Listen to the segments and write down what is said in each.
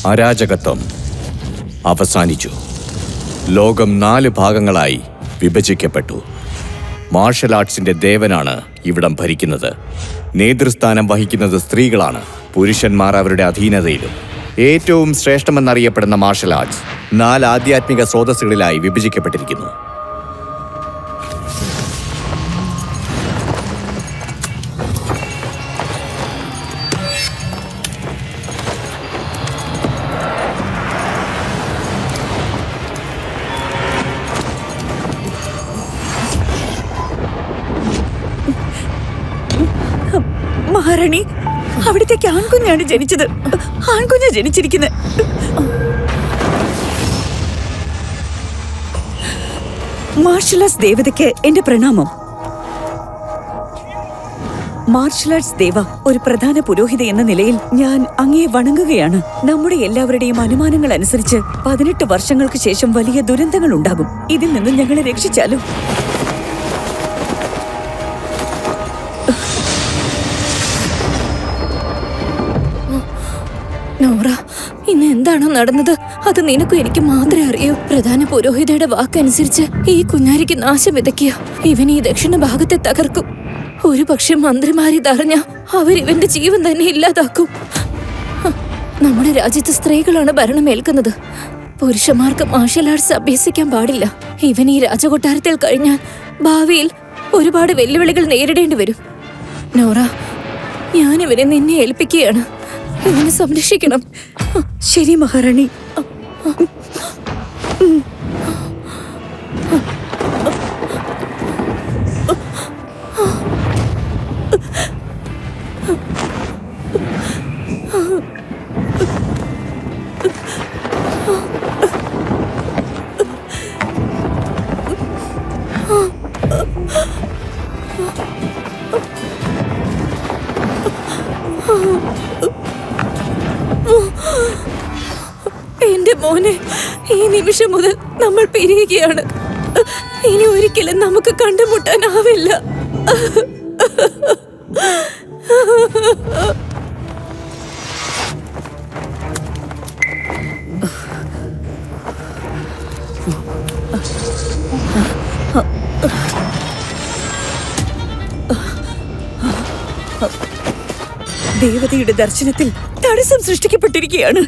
അരാജകത്വം അവസാനിച്ചു. ലോകം 4 ഭാഗങ്ങളായി വിഭജിക്കപ്പെട്ടു. മാർഷൽ ആർട്സിന്റെ ദേവനാണ് ഇവിടം ഭരിക്കുന്നത്. നേതൃസ്ഥാനം വഹിക്കുന്നത് സ്ത്രീകളാണ്. പുരുഷന്മാർ അവരുടെ അധീനതയിലും. ഏറ്റവും ശ്രേഷ്ഠമെന്നറിയപ്പെടുന്ന മാർഷൽ ആർട്സ് 4 ആധ്യാത്മിക സ്രോതസ്സുകളിലായി വിഭജിക്കപ്പെട്ടിരിക്കുന്നു. മഹാറാണി, അവിടത്തേക്ക് ആൺകുഞ്ഞാണ് ജനിച്ചത്. ആൺകുഞ്ഞാ ജനിച്ചിരിക്കുന്നത്. മാർഷൽ ആർട്സ് ദേവതയ്ക്ക് എന്റെ പ്രണാമം. മാർഷൽ ആർട്സ് ദേവ, ഒരു പ്രധാന പുരോഹിത എന്ന നിലയിൽ ഞാൻ അങ്ങയെ വണങ്ങുകയാണ്. നമ്മുടെ എല്ലാവരുടെയും അനുമാനങ്ങൾ അനുസരിച്ച് 18 വർഷങ്ങൾക്ക് ശേഷം വലിയ ദുരന്തങ്ങൾ ഉണ്ടാകും. ഇതിൽ നിന്നും ഞങ്ങളെ രക്ഷിച്ചാലും. നോറ, ഇന്ന് എന്താണോ നടന്നത് അത് നിനക്കും എനിക്ക് മാത്രമേ അറിയൂ. പ്രധാന പുരോഹിതയുടെ വാക്കനുസരിച്ച് ഈ കുഞ്ഞാരിക്ക് നാശം വിതയ്ക്കുക. ഇവൻ ഈ ദക്ഷിണ ഭാഗത്തെ തകർക്കും. ഒരു പക്ഷെ മന്ത്രിമാരിതറിഞ്ഞ അവരിവന്റെ ജീവൻ തന്നെ ഇല്ലാതാക്കും. നമ്മുടെ രാജ്യത്ത് സ്ത്രീകളാണ് ഭരണമേൽക്കുന്നത്. പുരുഷന്മാർക്ക് മാർഷൽ ആർട്സ് അഭ്യസിക്കാൻ പാടില്ല. ഇവൻ ഈ രാജകൊട്ടാരത്തിൽ കഴിഞ്ഞാൽ ഭാവിയിൽ ഒരുപാട് വെല്ലുവിളികൾ നേരിടേണ്ടി വരും. നോറ, ഞാനിവനെ നിന്നെ ഏൽപ്പിക്കുകയാണ്. ഇവനെ സംരക്ഷിക്കണം. ശരി മഹാറാണി. എന്റെ മോനെ, ഈ നിമിഷം മുതൽ നമ്മൾ പിരിയുകയാണ്. ഇനി ഒരിക്കലും നമുക്ക് കണ്ടുമുട്ടാനാവില്ല. ദേവതയുടെ ദർശനത്തിൽ തടസ്സം സൃഷ്ടിക്കപ്പെട്ടിരിക്കുകയാണ്.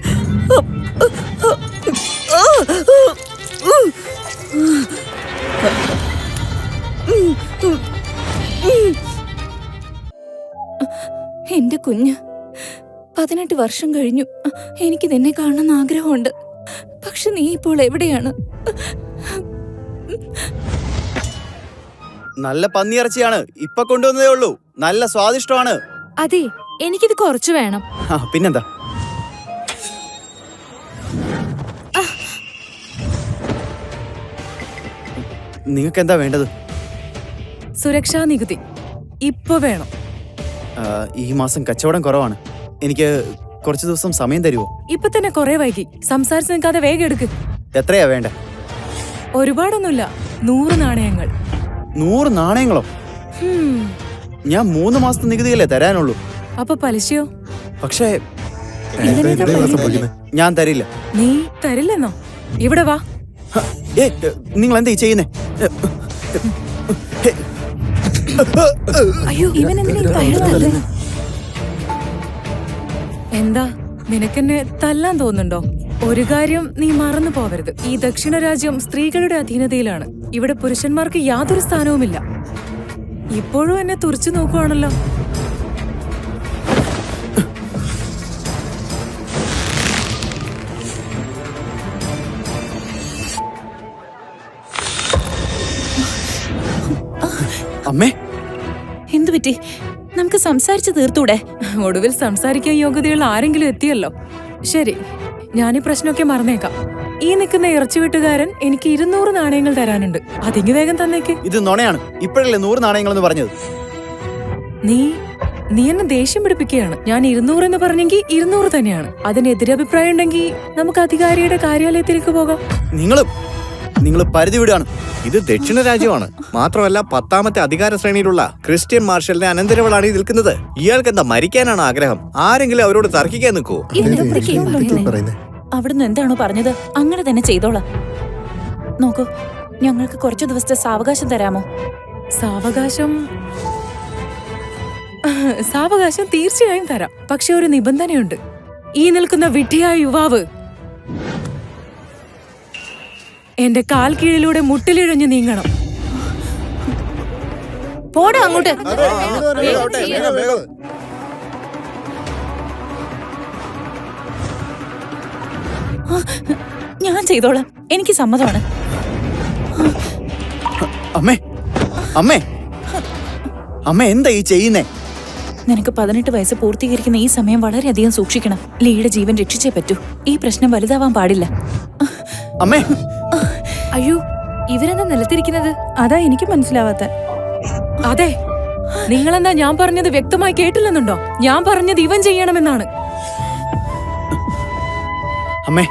എന്റെ കുഞ്ഞ്, 18 വർഷം കഴിഞ്ഞു. എനിക്ക് നിന്നെ കാണണമെന്ന് ആഗ്രഹമുണ്ട്. പക്ഷെ നീ ഇപ്പോൾ എവിടെയാണ്? നല്ല പന്നിയിറച്ചിയാണ് ഇപ്പൊ കൊണ്ടുവന്നതേ ഉള്ളൂ. നല്ല സ്വാദിഷ്ടമാണ്. അതെ, എനിക്കിത് കുറച്ച് വേണം. പിന്നെന്താ? നിങ്ങൾക്ക് എന്താ വേണ്ടത്? സുരക്ഷാ നികുതി ഇപ്പൊ വേണം. ഈ മാസം കച്ചവടം കുറവാണ്. എനിക്ക് കുറച്ച് ദിവസം സമയം തരുമോ? ഇപ്പൊ തന്നെ കുറെ വൈകി. സംസാരിച്ച് നിൽക്കാതെ വേഗം എടുക്ക്. എത്രയാ വേണ്ട? ഒരുപാടൊന്നുമില്ല, 100 നാണയങ്ങൾ. 100 നാണയങ്ങളോ? ഞാൻ 3 മാസത്തെ നികുതിയല്ലേ തരാനുള്ളൂ. അപ്പൊ പലിശയോ? പക്ഷേ ഞാൻ തരില്ല. നീ തരില്ലെന്നോ? ഇവിടെ വാ. നിങ്ങൾ എന്താ ചെയ്യുന്നേ? അയ്യോ, ഇവൻ എന്താ നിനക്കെന്നെ തല്ലാൻ തോന്നുന്നുണ്ടോ? ഒരു കാര്യം നീ മറന്നു പോവരുത്. ഈ ദക്ഷിണ രാജ്യം സ്ത്രീകളുടെ അധീനതയിലാണ്. ഇവിടെ പുരുഷന്മാർക്ക് യാതൊരു സ്ഥാനവുമില്ല. ഇപ്പോഴും എന്നെ തുറച്ചു നോക്കുവാണല്ലോ. അമ്മേ, എന്തു പറ്റി? നമുക്ക് സംസാരിച്ചു തീർത്തൂടെ? ഒടുവിൽ സംസാരിക്കാൻ യോഗ്യതയുള്ള ആരെങ്കിലും എത്തിയല്ലോ. ശരി, ഞാൻ ഈ പ്രശ്നമൊക്കെ മറന്നേക്കാം. ഈ നിൽക്കുന്ന ഇറച്ചിവെട്ടുകാരൻ എനിക്ക് 200 നാണയങ്ങൾ തരാനുണ്ട്. അതിങ്ങ് വേഗം തന്നേക്ക്. ഇത് നുണയാണ്. ഇപ്പോഴല്ലേ 100 നാണയങ്ങൾ എന്ന് പറഞ്ഞത്? നീ എന്നെ ദേഷ്യം പിടിപ്പിക്കുകയാണ്. ഞാൻ 200 എന്ന് പറഞ്ഞെങ്കിൽ 200 തന്നെയാണ്. അതിന് എതിരഭിപ്രായം ഉണ്ടെങ്കിൽ നമുക്ക് അധികാരിയുടെ കാര്യാലയത്തിലേക്ക് പോകാം. നിങ്ങൾ പരിധി വിടുകയാണ്. ഇത് ദക്ഷിണ രാജ്യമാണ്. മാത്രമല്ല 10ാമത്തെ അധികാര ശ്രേണിയിലുള്ള ക്രിസ്ത്യൻ മാർഷലിന്റെ അനന്തരവളാണ് ഈ നിൽക്കുന്നത്. ഇയാൾക്ക് എന്താ മരിക്കാനാണ് ആഗ്രഹം? ആരെങ്കിലും അവരോട് തർക്കിക്കാൻ നിൽക്കൂ? അവിടുന്ന് എന്താണോ പറഞ്ഞത് അങ്ങനെ തന്നെ ചെയ്തോളാം. നോക്കൂ, ഞങ്ങൾക്ക് കുറച്ചു ദിവസത്തെ സാവകാശം തരാമോ? സാവകാശം തീർച്ചയായും തരാം. പക്ഷെ ഒരു നിബന്ധനയുണ്ട്. ഈ നിൽക്കുന്ന വിഡ്ഢിയായ യുവാവ് എന്റെ കാൽ കീഴിലൂടെ മുട്ടിലിഴഞ്ഞു നീങ്ങണം. പോടാ അങ്ങോട്ട്. ഞാൻ ചെയ്തോളാം, എനിക്ക് സമ്മതമാണ്. അമ്മേ, അമ്മേ, അമ്മ എന്താ ഈ ചെയ്യുന്നേ? നിനക്ക് 18 വയസ്സ് പൂർത്തീകരിക്കുന്ന ഈ സമയം വളരെയധികം സൂക്ഷിക്കണം. ലീയുടെ ജീവൻ രക്ഷിച്ചേ പറ്റൂ. ഈ പ്രശ്നം വലുതാവാൻ പാടില്ല. അമ്മേ, അയ്യോ, ഇവരെന്താ നിലത്തിരിക്കുന്നത്? അതാ എനിക്ക് മനസ്സിലാവാത്ത. അതെ, നിങ്ങളെന്താ ഞാൻ പറഞ്ഞത് വ്യക്തമായി കേട്ടില്ലെന്നുണ്ടോ? ഞാൻ പറഞ്ഞത് ഇവൻ ചെയ്യണമെന്നാണ്. അമ്മേ,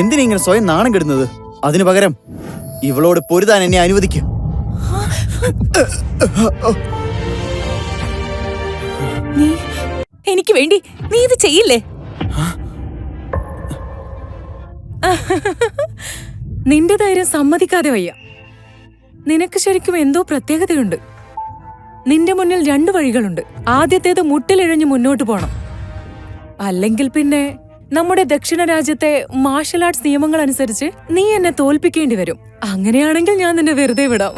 എന്തിനാ ഇങ്ങനെ സ്വയം നാണം കെടുന്നത്? അതിനു പകരം ഇവളോട് പൊരുതാൻ എന്നെ അനുവദിക്കൂ. നീ എനിക്ക് വേണ്ടി നീ ഇത് ചെയ്യില്ലേ? നിന്റെ ധൈര്യം സമ്മതിക്കാതെ വയ്യ. നിനക്ക് ശരിക്കും എന്തോ പ്രത്യേകതയുണ്ട്. നിന്റെ മുന്നിൽ 2 വഴികളുണ്ട്. ആദ്യത്തേത് മുട്ടിലിഴഞ്ഞ് മുന്നോട്ട് പോണം. അല്ലെങ്കിൽ പിന്നെ നമ്മുടെ ദക്ഷിണ രാജ്യത്തെ മാർഷൽ ആർട്സ് നിയമങ്ങൾ അനുസരിച്ച് നീ എന്നെ തോൽപ്പിക്കേണ്ടി വരും. അങ്ങനെയാണെങ്കിൽ ഞാൻ നിന്നെ വെറുതെ വിടാം.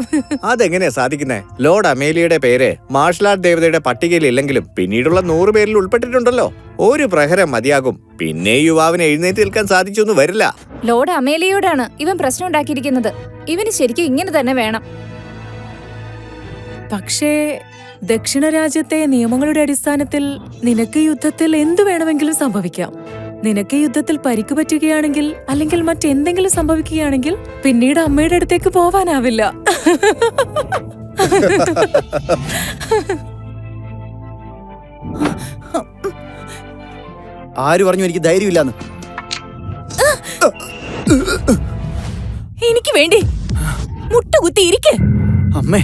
അതെങ്ങനെയാ സാധിക്കുന്നേ? ലോർഡ് അമേലിയയുടെ പേര് മാർഷൽ ആർട്ട് ദേവതയുടെ പട്ടികയിൽ ഇല്ലെങ്കിലും പിന്നീടുള്ള 100 പേരിൽ ഉൾപ്പെട്ടിട്ടുണ്ടല്ലോ. ഒരു പ്രഹരം മതിയാകും. പിന്നെ യുവാവിന് എഴുന്നേറ്റ് നിൽക്കാൻ സാധിച്ചൊന്നും വരില്ല. ലോർഡ് അമേലിയോടാണ് ഇവൻ പ്രശ്നം ഉണ്ടാക്കിയിരിക്കുന്നത്. ഇവന് ശരിക്കും ഇങ്ങനെ തന്നെ വേണം. പക്ഷേ ദക്ഷിണ രാജ്യത്തെ നിയമങ്ങളുടെ അടിസ്ഥാനത്തിൽ നിനക്ക് യുദ്ധത്തിൽ എന്തു വേണമെങ്കിലും സംഭവിക്കാം. നിനക്ക് യുദ്ധത്തിൽ പരിക്ക് പറ്റുകയാണെങ്കിൽ അല്ലെങ്കിൽ മറ്റെന്തെങ്കിലും സംഭവിക്കുകയാണെങ്കിൽ പിന്നീട് അമ്മയുടെ അടുത്തേക്ക് പോവാനാവില്ല. ആര് പറഞ്ഞു എനിക്ക് ധൈര്യമില്ലാന്ന്? എനിക്ക് വേണ്ടി മുട്ടുകുത്തി ഇരിക്ക്. അമ്മേ,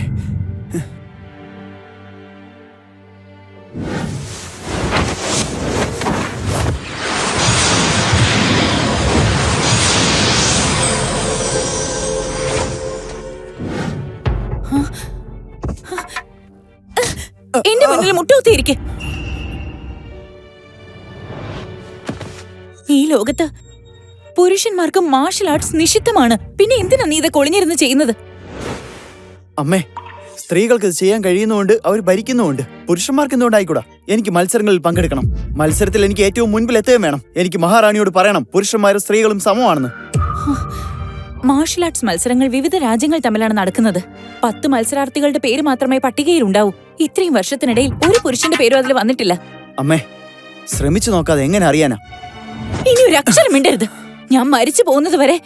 എന്റെ മുന്നിൽ മുട്ടുകുത്തി ഇരിക്ക്. ഈ ലോകത്ത് പുരുഷന്മാർക്ക് മാർഷൽ ആർട്സ് നിഷിദ്ധമാണ്. പിന്നെ എന്തിനാ നീ ഇതൊക്കെ ഒളിഞ്ഞിരുന്ന് ചെയ്യുന്നത്? അമ്മേ, സ്ത്രീകൾക്ക് ഇത് ചെയ്യാൻ കഴിയുന്നതുകൊണ്ട് അവർ ഭരിക്കുന്നുമുണ്ട്. പുരുഷന്മാർക്ക് എന്തുകൊണ്ടായിക്കൂടാ? എനിക്ക് മത്സരങ്ങളിൽ പങ്കെടുക്കണം. മത്സരത്തിൽ എനിക്ക് ഏറ്റവും മുൻപിൽ എത്തുകയും വേണം. എനിക്ക് മഹാറാണിയോട് പറയണം പുരുഷന്മാരും സ്ത്രീകളും സമമാണെന്ന്. മാർഷൽ ആർട്സ് മത്സരങ്ങൾ വിവിധ രാജ്യങ്ങൾ തമ്മിലാണ് നടക്കുന്നത്. 10 മത്സരാർത്ഥികളുടെ പേര് മാത്രമേ പട്ടികയിൽ ഉണ്ടാവൂ. ഇത്രയും വർഷത്തിനിടയിൽ ഒരു പുരുഷന്റെ പേരും അതിൽ വന്നിട്ടില്ല. അമ്മേ, ശ്രമിച്ചു നോക്കാതെ എങ്ങനെ അറിയാനാ? ഇനി ഒരു അക്ഷരം മിണ്ടരുത്. ഞാൻ മരിച്ചു പോകുന്നത് വരെ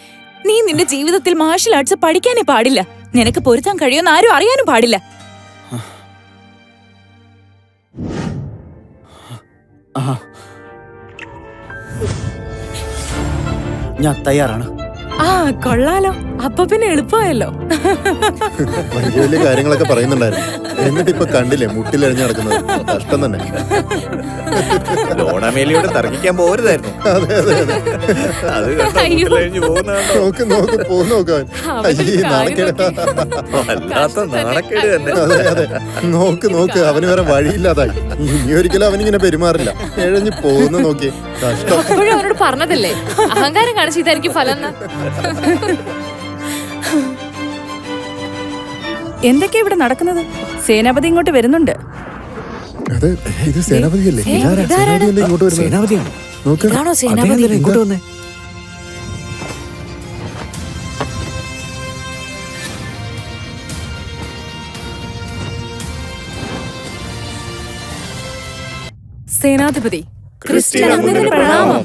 നീ നിന്റെ ജീവിതത്തിൽ മാർഷൽ ആർട്സ് പഠിക്കാനേ പാടില്ല. നിനക്ക് പൊരുത്താൻ കഴിയുമെന്ന് ആരും അറിയാനും പാടില്ല. ഞാൻ തയ്യാറാണ്. ആ, കൊള്ളാലോ. അപ്പൊ പിന്നെ എളുപ്പമായല്ലോ. വലിയ വലിയ കാര്യങ്ങളൊക്കെ പറയുന്നുണ്ടായിരുന്നു. എന്നിട്ട് ഇപ്പൊ കണ്ടില്ലേ മുട്ടിലെറിഞ്ഞു നടക്കുന്നത്? കഷ്ടം തന്നെ. ലോർഡ് അമേലിയോട് തർക്കിക്കാൻ പോരുതായിരുന്നു. അത് കണ്ടോ, മുട്ടിലിഴഞ്ഞു പോകുന്നതാണോ? നോക്ക് നോക്ക് പോ നോക്കാൻ. നാണക്കേട്. വല്ലാത്ത നാണക്കേട് തന്നെ. അതെ അതെ, നോക്ക് നോക്ക്, അവന് വേറെ വഴിയില്ലാതായി. ഇനി ഒരിക്കലും അവനിങ്ങനെ പെരുമാറില്ല. ഇഴഞ്ഞു പോകുന്ന നോക്കി. കഷ്ടം. അപ്പോഴും അവനോട് പറഞ്ഞതല്ലേ, അഹങ്കാരം കാണിച്ചിട്ടായിരിക്കും ഫലം. എന്തൊക്കെയാ ഇവിടെ നടക്കുന്നത്? സേനാപതി ഇങ്ങോട്ട് വരുന്നുണ്ട്. അതെ, ഇത് സേനാപതിയല്ലേ? സേനാപതിയല്ലേ ഇങ്ങോട്ട് വരുന്നത്? സേനാപതിയാണ്. നോക്ക്. ഇതാണോ സേനാപതി? ഇങ്ങോട്ട് വന്നേ. സേനാധിപതി ക്രിസ്ത്യൻ അങ്ങുന്നതിന് പ്രണാമം.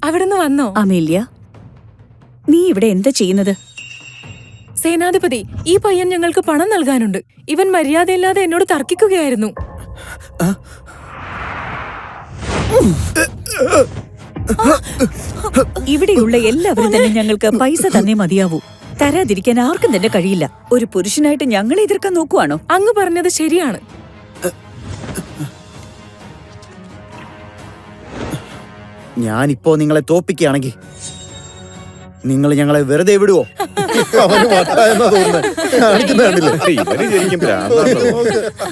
അവിടുന്ന് വന്നോ? അമേലിയ, നീ ഇവിടെ എന്താ ചെയ്യുന്നത്? സേനാധിപതി, ഈ പയ്യൻ ഞങ്ങൾക്ക് പണം നൽകാനുണ്ട്. ഇവൻ മര്യാദയില്ലാതെ എന്നോട് തർക്കിക്കുകയായിരുന്നു. ഇവിടെയുള്ള എല്ലാവരും തന്നെ ഞങ്ങൾക്ക് പൈസ തന്നെ മതിയാവൂ. തരാതിരിക്കാൻ ആർക്കും തന്നെ കഴിയില്ല. ഒരു പുരുഷനായിട്ട് ഞങ്ങളെ എതിർക്കാൻ നോക്കുവാണോ? അങ്ങ് പറഞ്ഞത് ശരിയാണ്. ഞാനിപ്പോ നിങ്ങളെ തോപ്പിക്കുകയാണെങ്കിൽ നിങ്ങൾ ഞങ്ങളെ വെറുതെ വിടുവോ? അവന് വട്ടായെന്നാ തോന്നുന്നത്. കാണിക്കുന്ന കണ്ടില്ലേ? ഇവന് ശരിക്കും ഭ്രാന്താണല്ലോ.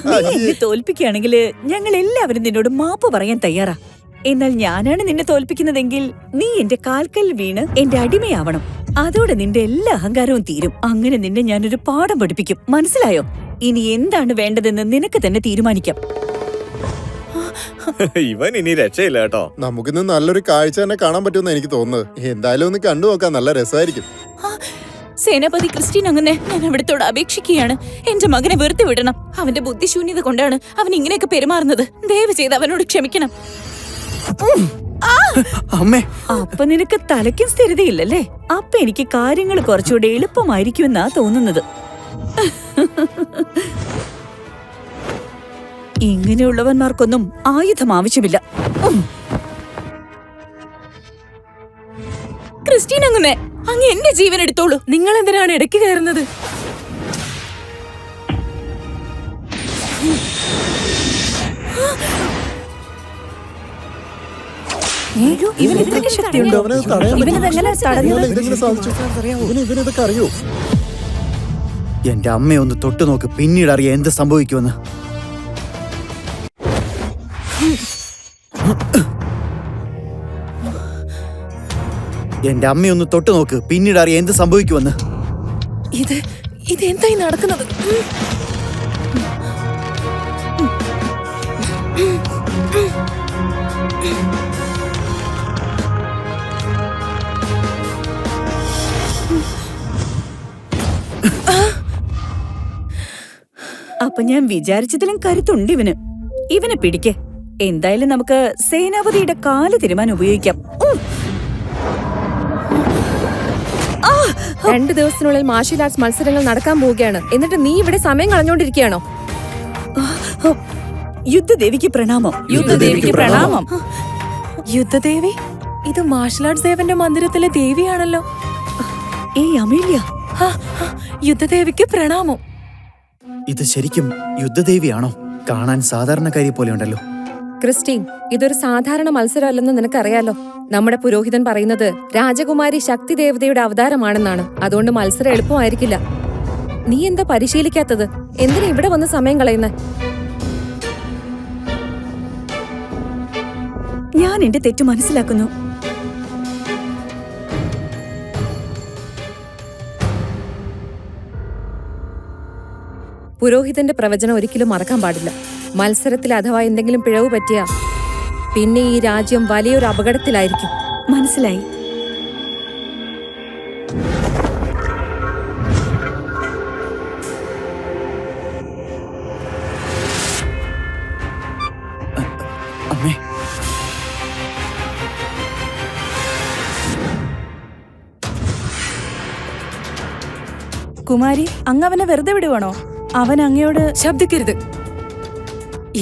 നീ എന്നെ തോൽപ്പിക്കുകയാണെങ്കിൽ ഞങ്ങൾ എല്ലാവരും നിന്നോട് മാപ്പ് പറയാൻ തയ്യാറാ. എന്നാൽ ഞാനാണ് നിന്നെ തോൽപ്പിക്കുന്നതെങ്കിൽ നീ എന്റെ കാൽക്കൽ വീണ് എന്റെ അടിമയാവണം. അതോടെ നിന്റെ എല്ലാ അഹങ്കാരവും തീരും. അങ്ങനെ നിന്നെ ഞാനൊരു പാഠം പഠിപ്പിക്കും. മനസ്സിലായോ? ഇനി എന്താണ് വേണ്ടതെന്ന് നിനക്ക് തന്നെ തീരുമാനിക്കാം. ഇവൻ ഇനി രക്ഷയില്ല കേട്ടോ. നമുക്കിന്ന് നല്ലൊരു കാഴ്ച തന്നെ കാണാൻ പറ്റുമെന്ന് എനിക്ക് തോന്നുന്നത്. എന്തായാലും ഒന്ന് കണ്ടു നോക്കാം, നല്ല രസമായിരിക്കും. സേനാപതി ക്രിസ്റ്റീൻ അങ്ങനെ ഞാൻ അവിടത്തോട് അപേക്ഷിക്കുകയാണ്. എന്റെ മകനെ വെറുതെ വിടണം. അവന്റെ ബുദ്ധിശൂന്യത കൊണ്ടാണ് അവൻ ഇങ്ങനെയൊക്കെ പെരുമാറുന്നത്. ദയവ് ചെയ്ത് അവനോട് ക്ഷമിക്കണം. അമ്മേ, അപ്പൊ നിനക്ക് തലയ്ക്കും സ്ഥിരതയില്ലല്ലേ? അപ്പൊ എനിക്ക് കാര്യങ്ങൾ കുറച്ചുകൂടെ എളുപ്പമായിരിക്കുമെന്നാ തോന്നുന്നത്. ഇങ്ങനെയുള്ളവന്മാർക്കൊന്നും ആയുധം ആവശ്യമില്ല. ക്രിസ്റ്റീൻ അങ്ങനെ അങ്ങ് എന്റെ ജീവൻ എടുത്തോളൂ. നിങ്ങൾ എന്തിനാണ് ഇടയ്ക്ക് കയറുന്നത്? ഇവന് ഇത്രയ്ക്ക് ശക്തിയുണ്ടോ? അവനത് തടയാൻ ഇവനിതെങ്ങനെ തടഞ്ഞത്? ഇതെങ്ങനെ സാധിച്ചു? ഇവനിതൊക്കെ അറിയോ? എന്റെ അമ്മയെ ഒന്ന് തൊട്ടു നോക്ക്, പിന്നീട് അറിയാം എന്ത് സംഭവിക്കുമെന്ന്. എന്റെ അമ്മയൊന്ന് തൊട്ടു നോക്ക്, പിന്നീട് അറിയാം എന്ത് സംഭവിക്കുമെന്ന്. ഇത് എന്തായി നടക്കുന്നത്? അപ്പൊ ഞാൻ വിചാരിച്ചതിലും കരുത്തുണ്ട് ഇവന്. ഇവനെ പിടിക്കേ. എന്തായാലും നമുക്ക് സേനാപതിയുടെ കാല് തിരുമാൻ ഉപയോഗിക്കാം. 2 ദിവസത്തിനുള്ളിൽ മാർഷ്യൽ ആർട്സ് മത്സരങ്ങൾ നടക്കാൻ പോവുകയാണ്. എന്നിട്ട് നീ ഇവിടെ സമയം കളഞ്ഞോണ്ടിരിക്കുകയാണോ? യുദ്ധദേവിക്ക് പ്രണാമം. യുദ്ധദേവിക്ക് പ്രണാമം. യുദ്ധദേവി? ഇത് മാർഷൽ ആർട്സ് ദേവന്റെ മന്ദിരത്തിലെ ദേവിയാണല്ലോ. ഏയ് അമേലിയ, യുദ്ധദേവിക്ക് പ്രണാമം. ഇത് ശരിക്കും യുദ്ധദേവിയാണോ? കാണാൻ സാധാരണക്കാരി പോലെ ഉണ്ടല്ലോ. ക്രിസ്റ്റീൻ, ഇതൊരു സാധാരണ മത്സരമല്ലെന്ന് നിനക്കറിയാലോ. നമ്മുടെ പുരോഹിതൻ പറയുന്നത് രാജകുമാരി ശക്തി ദേവതയുടെ അവതാരമാണെന്നാണ്. അതുകൊണ്ട് മത്സരം എളുപ്പമായിരിക്കില്ല. നീ എന്താ പരിശീലിക്കാത്തത്? എന്തിനാ ഇവിടെ വന്ന് സമയം കളയുന്നത്? ഞാൻ എന്റെ തെറ്റ് മനസ്സിലാക്കുന്നു. പുരോഹിതന്റെ പ്രവചനം ഒരിക്കലും മറക്കാൻ പാടില്ല. മത്സരത്തിൽ അഥവാ എന്തെങ്കിലും പിഴവ് പറ്റിയാ പിന്നെ ഈ രാജ്യം വലിയൊരു അപകടത്തിലായിരിക്കും. മനസ്സിലായി. അമ്മേ, കുമാരി, അങ്ങ് അവനെ വെറുതെ വിടുവാണോ? അവൻ അങ്ങയോട് ശബ്ദിക്കരുത്.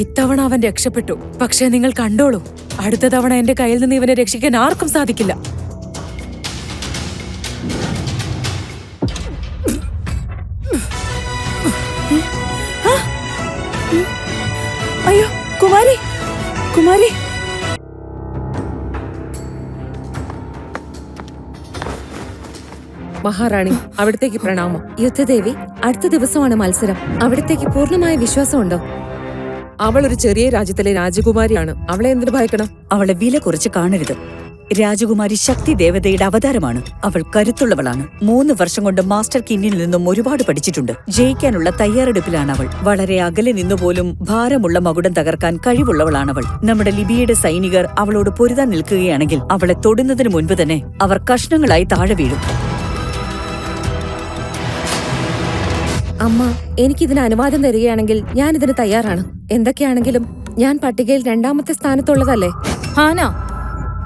ഇത്തവണ അവൻ രക്ഷപ്പെട്ടു. പക്ഷെ നിങ്ങൾ കണ്ടോളൂ, അടുത്ത തവണ എന്റെ കയ്യിൽ നിന്ന് ഇവനെ രക്ഷിക്കാൻ ആർക്കും സാധിക്കില്ല. അയ്യോ കുമാരി, കുമാരി. മഹാറാണി, അവിടത്തേക്ക് പ്രണാമം. യുദ്ധദേവി, അടുത്ത ദിവസമാണ് മത്സരം. അവിടത്തേക്ക് പൂർണ്ണമായ വിശ്വാസമുണ്ടോ? അവൾ ഒരു ചെറിയ രാജ്യത്തിലെ രാജകുമാരിയാണ്. അവളെ എന്തിനു ഭയക്കണം? അവളെ വില കുറച്ച് കാണരുത്. രാജകുമാരി ശക്തി ദേവതയുടെ അവതാരമാണ്. അവൾ കരുത്തുള്ളവളാണ്. 3 വർഷം കൊണ്ട് മാസ്റ്റർ കിന്നിൽ നിന്നും ഒരുപാട് പഠിച്ചിട്ടുണ്ട്. ജയിക്കാനുള്ള തയ്യാറെടുപ്പിലാണ് അവൾ. വളരെ അകലെ നിന്നുപോലും ഭാരമുള്ള മകുടം തകർക്കാൻ കഴിവുള്ളവളാണവൾ. നമ്മുടെ ലിബിയയുടെ സൈനികർ അവളോട് പൊരുതാൻ നിൽക്കുകയാണെങ്കിൽ അവളെ തൊടുന്നതിന് മുൻപ് തന്നെ അവർ കഷ്ണങ്ങളായി താഴെ വീഴും. അമ്മ, എനിക്കിതിന് അനുവാദം തരികയാണെങ്കിൽ ഞാൻ ഇതിന് തയ്യാറാണ്. എന്തൊക്കെയാണെങ്കിലും ഞാൻ പട്ടികയിൽ 2ാമത്തെ സ്ഥാനത്തുള്ളതല്ലേ? ഹാന,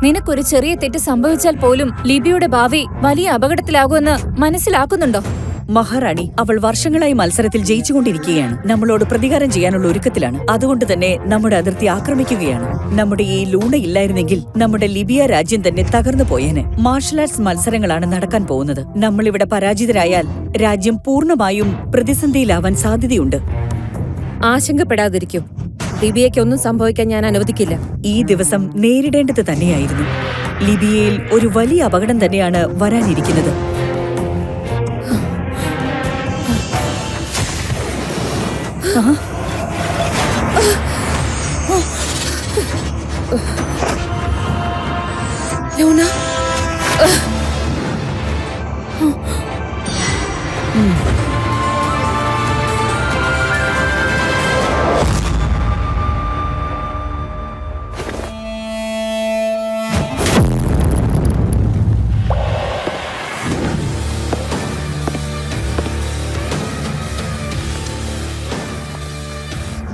നിനക്കൊരു ചെറിയ തെറ്റ് സംഭവിച്ചാൽ പോലും ലിബിയുടെ ഭാവി വലിയ അപകടത്തിലാകുമെന്ന് മനസ്സിലാക്കുന്നുണ്ടോ? മഹാറാണി അവൾ വർഷങ്ങളായി മത്സരത്തിൽ ജയിച്ചുകൊണ്ടിരിക്കുകയാണ്. നമ്മളോട് പ്രതികാരം ചെയ്യാനുള്ള ഒരുക്കത്തിലാണ്. അതുകൊണ്ട് തന്നെ നമ്മുടെ അതിർത്തി ആക്രമിക്കുകയാണ്. നമ്മുടെ ഈ ലൂണ ഇല്ലായിരുന്നെങ്കിൽ നമ്മുടെ ലിബിയ രാജ്യം തന്നെ തകർന്നു പോയേനെ. മാർഷൽ ആർട്സ് മത്സരങ്ങളാണ് നടക്കാൻ പോകുന്നത്. നമ്മളിവിടെ പരാജിതരായാൽ രാജ്യം പൂർണ്ണമായും പ്രതിസന്ധിയിലാവാൻ സാധ്യതയുണ്ട്. ആശങ്കപ്പെടാതിരിക്കൂ. ലിബിയയ്ക്കൊന്നും സംഭവിക്കാൻ ഞാൻ അനുവദിക്കില്ല. ഈ ദിവസം നേരിടേണ്ടത് തന്നെയായിരുന്നു. ലിബിയയിൽ ഒരു വലിയ അപകടം തന്നെയാണ് വരാനിരിക്കുന്നത്. ലൂണ,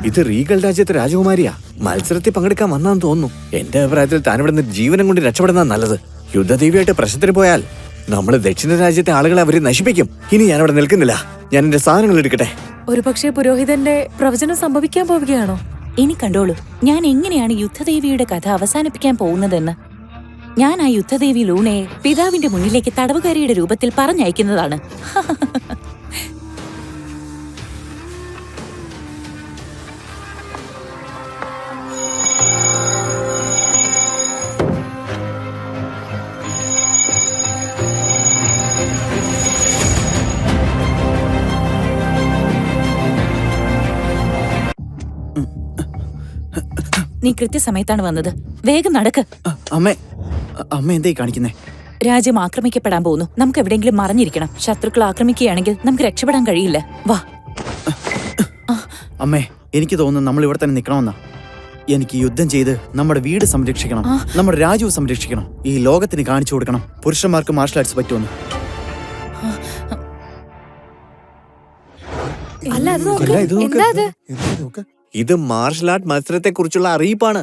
ഇത് റീഗൽ രാജ്യത്തെ രാജകുമാരിയാ. മത്സരത്തിൽ പങ്കെടുക്കാൻ വന്നാന്ന് തോന്നുന്നു. എന്റെ അഭിപ്രായത്തിൽ താനിവിടെ നിന്ന് ജീവനം കൊണ്ട് രക്ഷപ്പെടുന്ന നല്ലത്. യുദ്ധദേവിയായിട്ട് പ്രശ്നത്തിന് പോയാൽ നമ്മൾ ദക്ഷിണ രാജ്യത്തെ ആളുകളെ അവരെ നശിപ്പിക്കും. ഇനി ഞാനിവിടെ നിൽക്കുന്നില്ല. ഞാൻ എന്റെ സാധനങ്ങൾ എടുക്കട്ടെ. ഒരുപക്ഷെ പുരോഹിതന്റെ പ്രവചനം സംഭവിക്കാൻ പോവുകയാണോ? ഇനി കണ്ടോളൂ, ഞാൻ എങ്ങനെയാണ് യുദ്ധദേവിയുടെ കഥ അവസാനിപ്പിക്കാൻ പോകുന്നതെന്ന്. ഞാൻ ആ യുദ്ധദേവി ലൂണയെ പിതാവിന്റെ മുന്നിലേക്ക് തടവുകാരിയുടെ രൂപത്തിൽ പറഞ്ഞയക്കുന്നതാണ്. നീ കൃത്യസമയത്താണ് വന്നത്. വേഗം നടക്ക്. അമ്മ എന്തായി കാണിക്കുന്നേ? രാജ്യം ആക്രമിക്കപ്പെടാൻ പോകുന്നു. നമുക്ക് എവിടെയെങ്കിലും മറഞ്ഞിരിക്കണം. ശത്രുക്കൾ ആക്രമിക്കുകയാണെങ്കിൽ നമുക്ക് രക്ഷപ്പെടാൻ കഴിയില്ല. വാ. അമ്മേ, എനിക്ക് തോന്നുന്നു നമ്മൾ ഇവിടെ തന്നെ നിൽക്കണമെന്നാ. എനിക്ക് യുദ്ധം ചെയ്ത് നമ്മുടെ വീട് സംരക്ഷിക്കണം, നമ്മുടെ രാജ്യവും സംരക്ഷിക്കണം. ഈ ലോകത്തിന് കാണിച്ചു കൊടുക്കണം പുരുഷന്മാർക്ക് മാർഷൽ ആർട്സ് പറ്റുമെന്ന്. അല്ല അത് നോക്ക്. എന്താ അത്? ഇത് മാർഷൽ ആർട്ട് മത്സരത്തെ കുറിച്ചുള്ള അറിയിപ്പാണ്.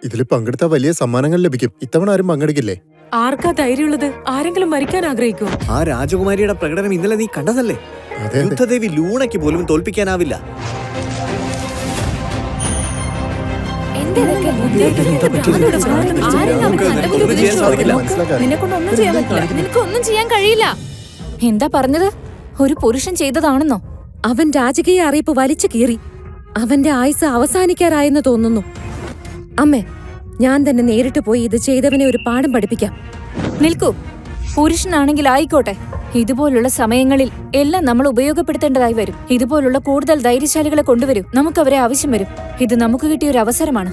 ഇതിൽ പങ്കെടുത്താൽ വലിയ സമ്മാനങ്ങൾ ലഭിക്കും. ഇത്തവണ ആരും പങ്കെടുക്കില്ലേ? ആർക്കാ ധൈര്യമുള്ളത്? ആരെങ്കിലും മരിക്കാൻ ആഗ്രഹിക്കുമോ? ആ രാജകുമാരിയുടെ പ്രകടനം ഇന്നലെ നീ കണ്ടതല്ലേ? യുദ്ധദേവി ലൂണയ്ക്ക് പോലും തോൽപ്പിക്കാനാവില്ല. നിനക്കൊന്നും ചെയ്യാൻ പറ്റില്ല. നിനക്കൊന്നും ചെയ്യാൻ കഴിയില്ല. എന്താ പറഞ്ഞത്? ഒരു പുരുഷൻ ചെയ്തതാണെന്നോ? അവൻ രാജകീയ അറിയിപ്പ് വലിച്ചു കീറി. അവന്റെ ആയുസ് അവസാനിക്കാറായെന്ന് തോന്നുന്നു. അമ്മേ, ഞാൻ തന്നെ നേരിട്ട് പോയി ഇത് ചെയ്തവനെ ഒരു പാഠം പഠിപ്പിക്കാം. നിൽക്കൂ. പുരുഷനാണെങ്കിൽ ആയിക്കോട്ടെ. ഇതുപോലുള്ള സമയങ്ങളിൽ എല്ലാം നമ്മൾ ഉപയോഗപ്പെടുത്തേണ്ടതായി വരും. ഇതുപോലുള്ള കൂടുതൽ ധൈര്യശാലികളെ കൊണ്ടുവരും. നമുക്കവരെ ആവശ്യം വരും. ഇത് നമുക്ക് കിട്ടിയ ഒരു അവസരമാണ്.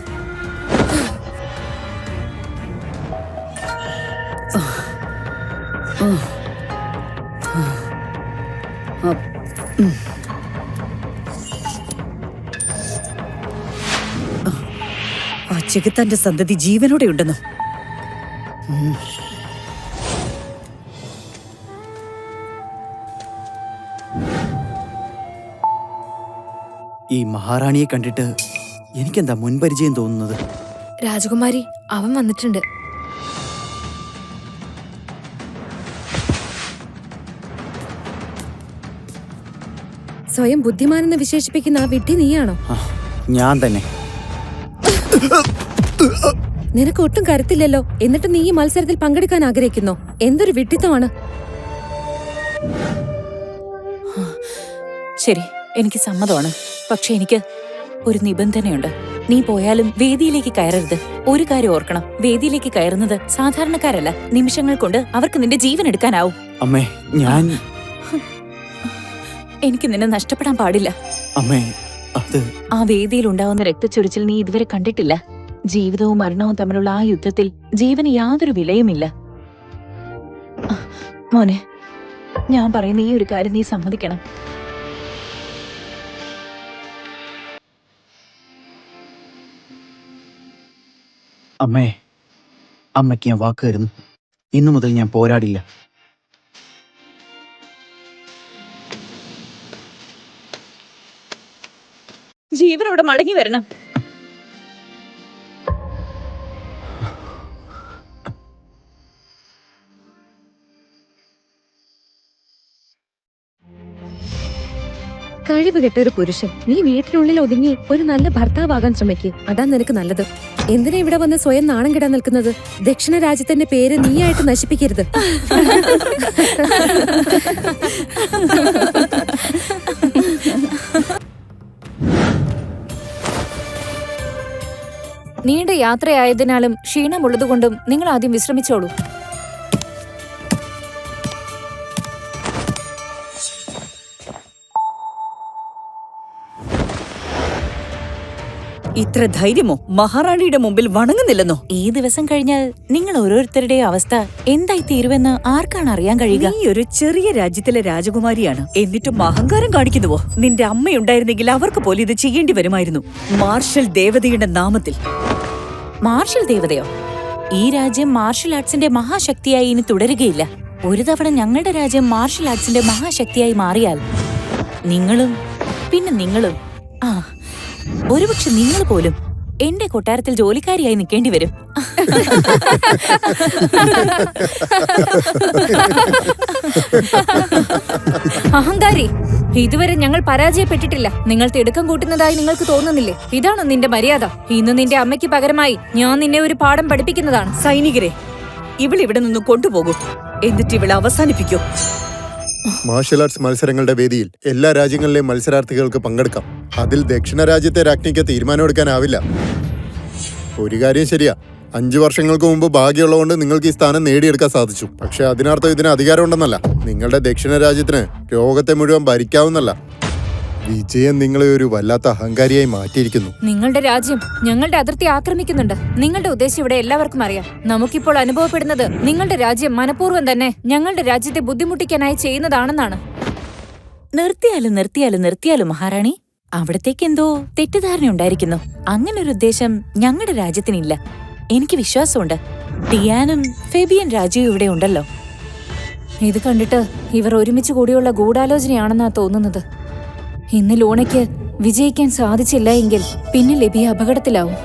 ആ ചെകുത്താന്റെ സന്തതി ജീവനോടെ ഉണ്ടെന്നോ? ഈ മഹാറാണിയെ കണ്ടിട്ട് എനിക്കെന്താ മുൻപരിചയം തോന്നുന്നത്? രാജകുമാരി, അവൻ വന്നിട്ടുണ്ട്. സ്വയം ബുദ്ധിമാനെന്ന് വിശേഷിപ്പിക്കുന്ന ആ വിഡ്ഢി നീയാണോ? ഞാൻ തന്നെ. നിനക്ക് ഒട്ടും കരുത്തില്ലല്ലോ. എന്നിട്ട് നീ ഈ മത്സരത്തിൽ പങ്കെടുക്കാൻ ആഗ്രഹിക്കുന്നോ? എന്തൊരു വിഡ്ഢിത്തമാണ്. ശരി, എനിക്ക് സമ്മതമാണ്. പക്ഷെ എനിക്ക് ഒരു നിബന്ധനയുണ്ട്. നീ പോയാലും വേദിയിലേക്ക് കയറരുത്. ഒരു കാര്യം ഓർക്കണം, വേദിയിലേക്ക് കയറുന്നത് സാധാരണക്കാരല്ല. നിമിഷങ്ങൾ കൊണ്ട് അവർക്ക് നിന്റെ ജീവൻ എടുക്കാനാവും. അമ്മേ, ഞാൻ എനിക്ക് നിന്നെ നഷ്ടപ്പെടാൻ പാടില്ല. അമ്മേ, അത് ആ വേദിയിൽ ഉണ്ടാവുന്ന രക്തച്ചൊരിച്ചിൽ നീ ഇതുവരെ കണ്ടിട്ടില്ല. ജീവിതവും മരണവും തമ്മിലുള്ള ആ യുദ്ധത്തിൽ ജീവന് യാതൊരു വിലയുമില്ല. മോനെ, ഞാൻ പറയുന്ന ഈ ഒരു കാര്യം നീ സമ്മതിക്കണം. അമ്മേ, അമ്മയ്ക്ക് ഞാൻ വാക്ക് തരുന്നു. ഇന്നു മുതൽ ഞാൻ പോരാടില്ല. ജീവനോടെ മടങ്ങി വരണം. കഴിവുകെട്ട ഒരു പുരുഷൻ. നീ വീട്ടിനുള്ളിൽ ഒതുങ്ങി ഒരു നല്ല ഭർത്താവാകാൻ ശ്രമിക്കുക. അതാ നിനക്ക് നല്ലത്. എന്തിനാ ഇവിടെ വന്ന് സ്വയം നാണം കെടാൻ നിൽക്കുന്നത്? ദക്ഷിണ രാജ്യത്തിന്റെ പേര് നീയായിട്ട് നശിപ്പിക്കരുത്. നീണ്ട യാത്രയായതിനാലും ക്ഷീണമുള്ളതുകൊണ്ടും നിങ്ങൾ ആദ്യം വിശ്രമിച്ചോളൂ. ഇത്ര ധൈര്യമോ? മഹാറാണിയുടെ മുമ്പിൽ വണങ്ങുന്നില്ലെന്നോ? ഈ ദിവസം കഴിഞ്ഞാൽ നിങ്ങൾ ഓരോരുത്തരുടെയും അവസ്ഥ എന്തായി തീരുവെന്ന് ആർക്കാണ് അറിയാൻ കഴിയുക? നീ ഒരു ചെറിയ രാജ്യത്തിലെ രാജകുമാരിയാണ്, എന്നിട്ടും അഹങ്കാരം കാണിക്കുന്നുവോ? നിന്റെ അമ്മയുണ്ടായിരുന്നെങ്കിൽ അവർക്ക് പോലും ഇത് ചെയ്യേണ്ടി വരുമായിരുന്നു. മാർഷൽ ദേവതയുടെ നാമത്തിൽ. മാർഷൽ ദേവതയോ? ഈ രാജ്യം മാർഷൽ ആർട്സിന്റെ മഹാശക്തിയായി ഇനി തുടരുകയില്ല. ഒരു തവണ ഞങ്ങളുടെ രാജ്യം മാർഷൽ ആർട്സിന്റെ മഹാശക്തിയായി മാറിയാൽ നിങ്ങളും പിന്നെ നിങ്ങളും ഒരുപക്ഷെ നിങ്ങൾ പോലും എന്റെ കൊട്ടാരത്തിൽ ജോലിക്കാരിയായി നിൽക്കേണ്ടി വരും. അഹങ്കാരി, ഇതുവരെ ഞങ്ങൾ പരാജയപ്പെട്ടിട്ടില്ല. നിങ്ങൾ തിടുക്കം കൂട്ടുന്നതായി നിങ്ങൾക്ക് തോന്നുന്നില്ലേ? ഇതാണോ നിന്റെ മര്യാദ? ഇന്ന് നിന്റെ അമ്മയ്ക്ക് പകരമായി ഞാൻ നിന്നെ ഒരു പാഠം പഠിപ്പിക്കുന്നതാണ്. സൈനികരെ, ഇവളിവിടെ നിന്ന് കൊണ്ടുപോകൂ, എന്നിട്ട് ഇവളെ അവസാനിപ്പിക്കൂ. മാർഷൽ ആർട്സ് മത്സരങ്ങളുടെ വേദിയിൽ എല്ലാ രാജ്യങ്ങളിലെയും മത്സരാർത്ഥികൾക്ക് പങ്കെടുക്കാം. അതിൽ ദക്ഷിണ രാജ്യത്തെ രാജ്ഞിക്ക് തീരുമാനമെടുക്കാനാവില്ല. ഒരു കാര്യം ശരിയാ, 5 വർഷങ്ങൾക്ക് മുമ്പ് ഭാഗ്യമുള്ളതുകൊണ്ട് നിങ്ങൾക്ക് ഈ സ്ഥാനം നേടിയെടുക്കാൻ സാധിച്ചു. പക്ഷെ അതിനർത്ഥം ഇതിന് അധികാരമുണ്ടെന്നല്ല. നിങ്ങളുടെ ദക്ഷിണ രാജ്യത്തിന് ലോകത്തെ മുഴുവൻ ഭരിക്കാവുന്നല്ല. വിജയം നിങ്ങളെ ഒരു വല്ലാത്ത അഹങ്കാരിയായി മാറ്റിയിരിക്കുന്നു. നിങ്ങളുടെ രാജ്യം ഞങ്ങളുടെ അതിർത്തി ആക്രമിക്കുന്നുണ്ട്. നിങ്ങളുടെ ഉദ്ദേശം ഇവിടെ എല്ലാവർക്കും അറിയാം. നമുക്കിപ്പോൾ അനുഭവപ്പെടുന്നത് നിങ്ങളുടെ രാജ്യം മനഃപൂർവ്വം തന്നെ ഞങ്ങളുടെ രാജ്യത്തെ ബുദ്ധിമുട്ടിക്കാനായി ചെയ്യുന്നതാണെന്നാണ്. നിർത്തിയാലും മഹാറാണി, അവിടത്തേക്ക് എന്തോ തെറ്റിദ്ധാരണ ഉണ്ടായിരിക്കുന്നു. അങ്ങനൊരു ഉദ്ദേശം ഞങ്ങളുടെ രാജ്യത്തിനില്ല. എനിക്ക് വിശ്വാസമുണ്ട്. ടിയാനും ഫെബിയൻ രാജ്യവും ഇവിടെ ഉണ്ടല്ലോ. ഇത് കണ്ടിട്ട് ഇവർ ഒരുമിച്ച് കൂടിയുള്ള ഗൂഢാലോചനയാണെന്നാ തോന്നുന്നത്. ഇന്ന് ലൂണയ്ക്ക് വിജയിക്കാൻ സാധിച്ചില്ല എങ്കിൽ പിന്നെ ലിബിയ അപകടത്തിലാവും.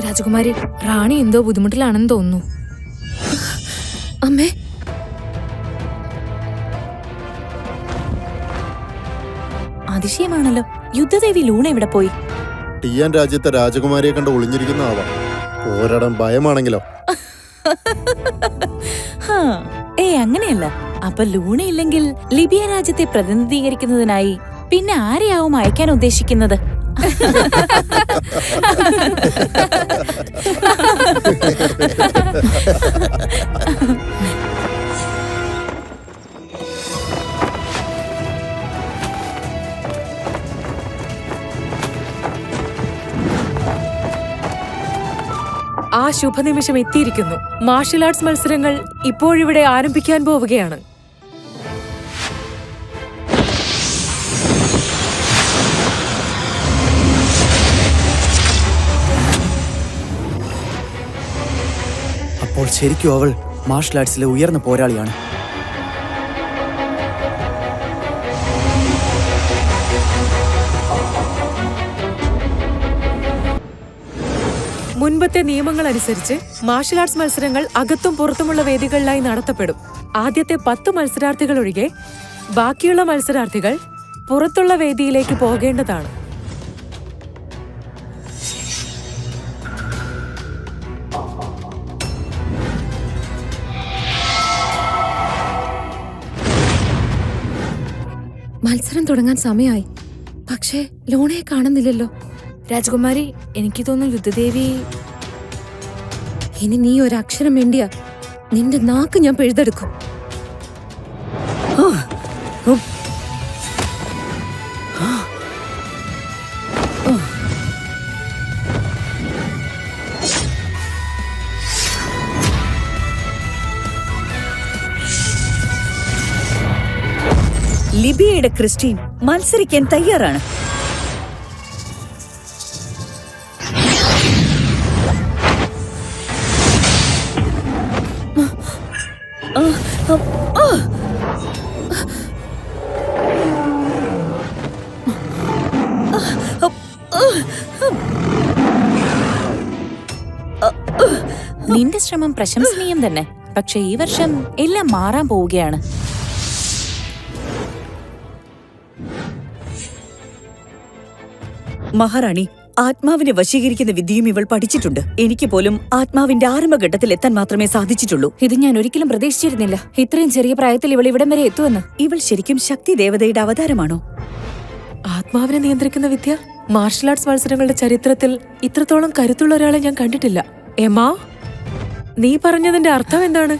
രാജകുമാരി, റാണി എന്തോ ബുദ്ധിമുട്ടിലാണെന്ന് തോന്നുന്നു. അമ്മേ, അതിശയമാണല്ലോ, യുദ്ധദേവി ലൂണ ഇവിടെ പോയി? ടിയാൻ രാജ്യത്തെ രാജകുമാരിയെ കണ്ട് ഒളിഞ്ഞിരിക്കുന്ന ആവാം. ഒരിടം ഭയമാണെങ്കിലോ? അങ്ങനെയല്ല. അപ്പൊ ലൂണ ഇല്ലെങ്കിൽ ലിബിയ രാജ്യത്തെ പ്രതിനിധീകരിക്കുന്നതിനായി പിന്നെ ആരെയാവും അയക്കാൻ ഉദ്ദേശിക്കുന്നത്? ആ ശുഭനിമിഷം എത്തിയിരിക്കുന്നു. മാർഷൽ ആർട്സ് മത്സരങ്ങൾ ഇപ്പോഴിവിടെ ആരംഭിക്കാൻ പോവുകയാണ്. അപ്പോൾ ശരിക്കും അവൾ മാർഷൽ ആർട്സിലെ ഉയർന്ന പോരാളിയാണ്. മുൻപത്തെ നിയമങ്ങൾ അനുസരിച്ച് മാർഷൽ ആർട്സ് മത്സരങ്ങൾ അകത്തും പുറത്തുമുള്ള വേദികളിലായി നടത്തപ്പെടും. ആദ്യത്തെ 10 മത്സരാർത്ഥികൾ ഒഴികെ ബാക്കിയുള്ള മത്സരാർത്ഥികൾ പുറത്തുള്ള വേദിയിലേക്ക് പോകേണ്ടതാണ്. മത്സരം തുടങ്ങാൻ സമയമായി. പക്ഷേ ലോണയെ കാണുന്നില്ലല്ലോ. രാജകുമാരി, എനിക്ക് തോന്നുന്നു യുദ്ധദേവി. ഇനി നീ ഒരക്ഷരം വേണ്ടിയാ നിന്റെ നാക്ക് ഞാൻ പിഴുതെടുക്കും. ലിബിയയുടെ ക്രിസ്റ്റീൻ മത്സരിക്കാൻ തയ്യാറാണ്. നിന്റെ ശ്രമം പ്രശംസനീയം തന്നെ. പക്ഷെ ഈ വർഷം എല്ലാം മാറാൻ പോവുകയാണ്. മഹാറാണി, ആത്മാവിനെ വശീകരിക്കുന്ന വിദ്യയും ഇവൾ പഠിച്ചിട്ടുണ്ട്. എനിക്ക് പോലും ആത്മാവിന്റെ ആരംഭഘട്ടത്തിൽ എത്താൻ മാത്രമേ സാധിച്ചിട്ടുള്ളൂ. ഇത് ഞാൻ ഒരിക്കലും പ്രതീക്ഷിച്ചിരുന്നില്ല. ഇത്രയും ചെറിയ പ്രായത്തിൽ ഇവൾ ഇവിടം വരെ എത്തുമെന്ന്. ഇവൾ ശരിക്കും ശക്തി ദേവതയുടെ അവതാരമാണോ? ആത്മാവിനെ നിയന്ത്രിക്കുന്ന വിദ്യ മാർഷൽ ആർട്സ് മത്സരങ്ങളുടെ ചരിത്രത്തിൽ ഇത്രത്തോളം കരുത്തുള്ള ഒരാളെ ഞാൻ കണ്ടിട്ടില്ല. എമാ, നീ പറഞ്ഞതിന്റെ അർത്ഥം എന്താണ്?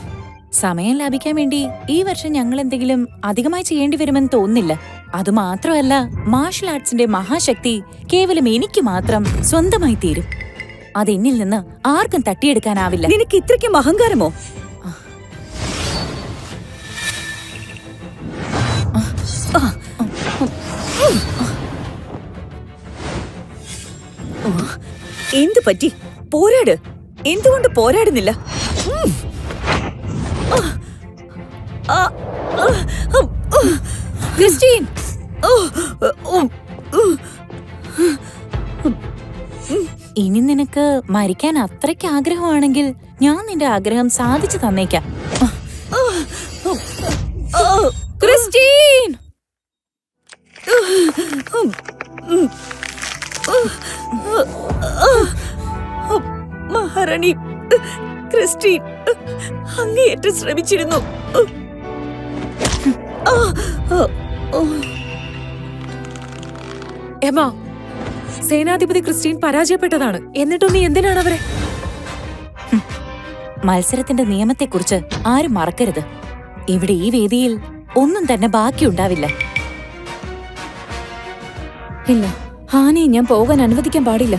സമയം ലാഭിക്കാൻ വേണ്ടി ഈ വർഷം ഞങ്ങൾ എന്തെങ്കിലും അധികമായി ചെയ്യേണ്ടി വരുമെന്ന് തോന്നുന്നില്ല. അതുമാത്രമല്ല, മാർഷൽ ആർട്സിന്റെ മഹാശക്തി കേവലം എനിക്ക് മാത്രം സ്വന്തമായി തീരും. അതെന്നിൽ നിന്ന് ആർക്കും തട്ടിയെടുക്കാനാവില്ല. നിനക്ക് ഇത്രയ്ക്കും അഹങ്കാരമോ? എന്തു പറ്റി? പോരാട്. എന്തുകൊണ്ട് പോരാടുന്നില്ല? ക്രിസ്റ്റീൻ, ഇനി നിനക്ക് മരിക്കാൻ അത്രയ്ക്ക് ആഗ്രഹമാണെങ്കിൽ ഞാൻ നിന്റെ ആഗ്രഹം സാധിച്ചു തന്നേക്കാം. ക്രിസ്റ്റീൻ! മഹാറാണി, ക്രിസ്റ്റീൻ അങ്ങേയറ്റം ശ്രമിച്ചിരുന്നു. എമാ, സേനാധിപതി ക്രിസ്റ്റീൻ പരാജയപ്പെട്ടതാണ്. എന്നിട്ടും നീ എന്തിനാണ് അവരെ? മത്സരത്തിന്റെ നിയമത്തെക്കുറിച്ച് ആരും മറക്കരുത്. ഇവിടെ ഈ വേദിയിൽ ഒന്നും തന്നെ ബാക്കിയുണ്ടാവില്ല. ഇല്ല, ഹാനിയെ ഞാൻ പോകാൻ അനുവദിക്കാൻ പാടില്ല.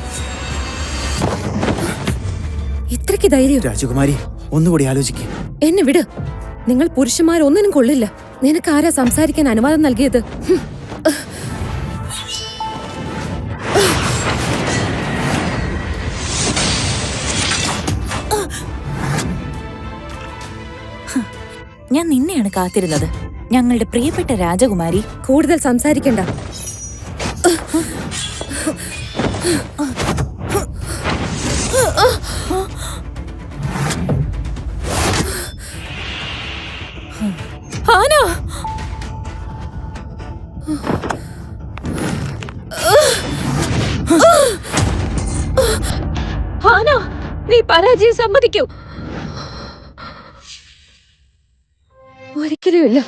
ഇത്രയ്ക്ക് ധൈര്യം? രാജകുമാരി, ഒന്നുകൂടി ആലോചിക്കുക. എന്നെ വിട്. നിങ്ങൾ പുരുഷന്മാരൊന്നിനും കൊള്ളില്ല. നിനക്ക് ആരാ സംസാരിക്കാൻ അനുവാദം നൽകിയത്? ഞാൻ നിന്നെയാണ് കാത്തിരുന്നത്, ഞങ്ങളുടെ പ്രിയപ്പെട്ട രാജകുമാരി. കൂടുതൽ സംസാരിക്കണ്ട. ഹാന! ഹാന, നീ പരാജയം സമ്മതിക്കൂ. ഒരിക്കലുമില്ല.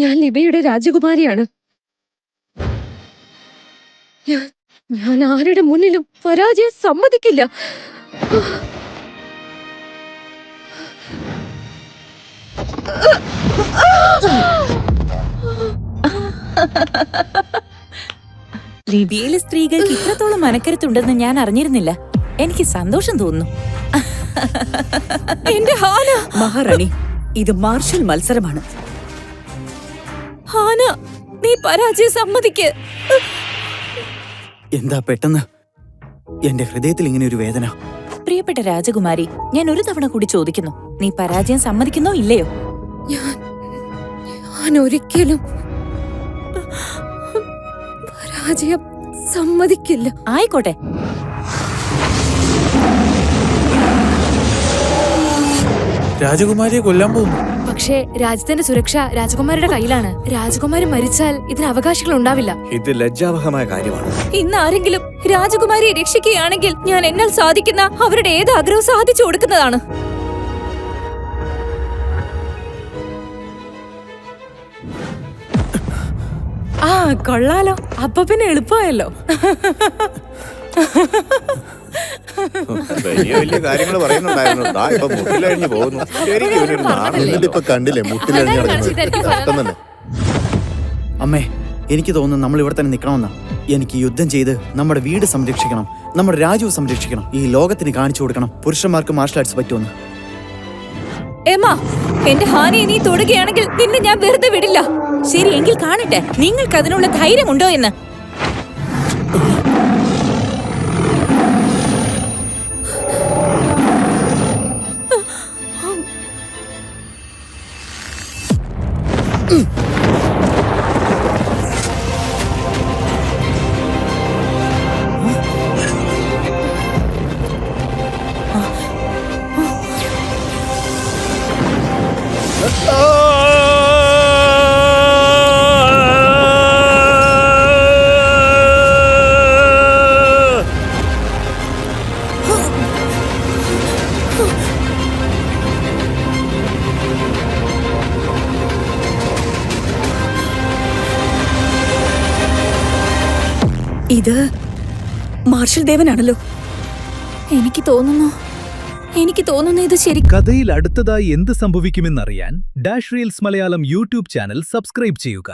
ഞാൻ ലിബയുടെ രാജകുമാരിയാണ്. ഞാൻ ആരുടെ മുന്നിലും പരാജയം സമ്മതിക്കില്ല. ലിബിയയിലെ സ്ത്രീകൾക്ക് ഇത്രത്തോളം മനക്കരുത്തുണ്ടെന്ന് ഞാൻ അറിഞ്ഞിരുന്നില്ല. എനിക്ക് സന്തോഷം തോന്നുന്നു. എന്റെ ഹാന! മഹാറാണി, ഇത് മാർഷൽ മത്സരമാണ്. ഹാന, നീ പരാജയം സമ്മതിക്ക്. എന്താ പെട്ടെന്ന് എന്റെ ഹൃദയത്തിൽ ഇങ്ങനെ ഒരു വേദന? പ്രിയപ്പെട്ട രാജകുമാരി, ഞാൻ ഒരു തവണ കൂടി ചോദിക്കുന്നു, നീ പരാജയം സമ്മതിക്കുന്നോ ഇല്ലയോ? ഞാൻ ഒരിക്കലും പരാജയം സമ്മതിക്കില്ല. ആയിക്കോട്ടെ. രാജകുമാരിയെ കൊല്ലാൻ പോകുന്നു. പക്ഷേ രാജ്യത്തിന്റെ സുരക്ഷ രാജകുമാരിയുടെ കയ്യിലാണ്. രാജകുമാരി മരിച്ചാൽ ഇതിന് അവകാശികൾ ഉണ്ടാവില്ല. ഇത് ലജ്ജാവഹമായ കാര്യമാണ്. ഇന്ന് ആരെങ്കിലും രാജകുമാരിയെ രക്ഷിക്കുകയാണെങ്കിൽ ഞാൻ എന്നാൽ സാധിക്കുന്ന അവരുടെ ഏത് ആഗ്രഹവും സാധിച്ചു കൊടുക്കുന്നതാണ്. ആ, കൊള്ളാലോ. അപ്പൊ പിന്നെ എളുപ്പമായല്ലോ. വലിയ വലിയ കാര്യങ്ങൾ പറയുന്നുണ്ടായിരുന്നു. എന്നിട്ടിപ്പൊ കണ്ടില്ലേ മുട്ടിലഴിഞ്ഞു. അമ്മേ, എനിക്ക് തോന്നുന്നു നമ്മൾ ഇവിടെ തന്നെ നിൽക്കണമെന്നാ. എനിക്ക് യുദ്ധം ചെയ്ത് നമ്മുടെ വീട് സംരക്ഷിക്കണം, നമ്മുടെ രാജ്യവും സംരക്ഷിക്കണം. ഈ ലോകത്തിന് കാണിച്ചു കൊടുക്കണം പുരുഷന്മാർക്ക് മാർഷൽ ആർട്സ് പറ്റുമെന്ന്. എമ്മ, എന്റെ ഹാനിയെ നീ തൊടുകയാണെങ്കിൽ നിന്നെ ഞാൻ വെറുതെ വിടില്ല. ശരി, എങ്കിൽ കാണട്ടെ നിങ്ങൾക്ക് അതിനുള്ള ധൈര്യമുണ്ടോ എന്ന്. ഇത് മാർഷൽ ദേവനാണല്ലോ. എനിക്ക് തോന്നുന്നു ഇത് ശരി. കഥയിൽ അടുത്തതായി എന്ത് സംഭവിക്കുമെന്നറിയാൻ dash reels Malayalam YouTube channel subscribe ചെയ്യുക.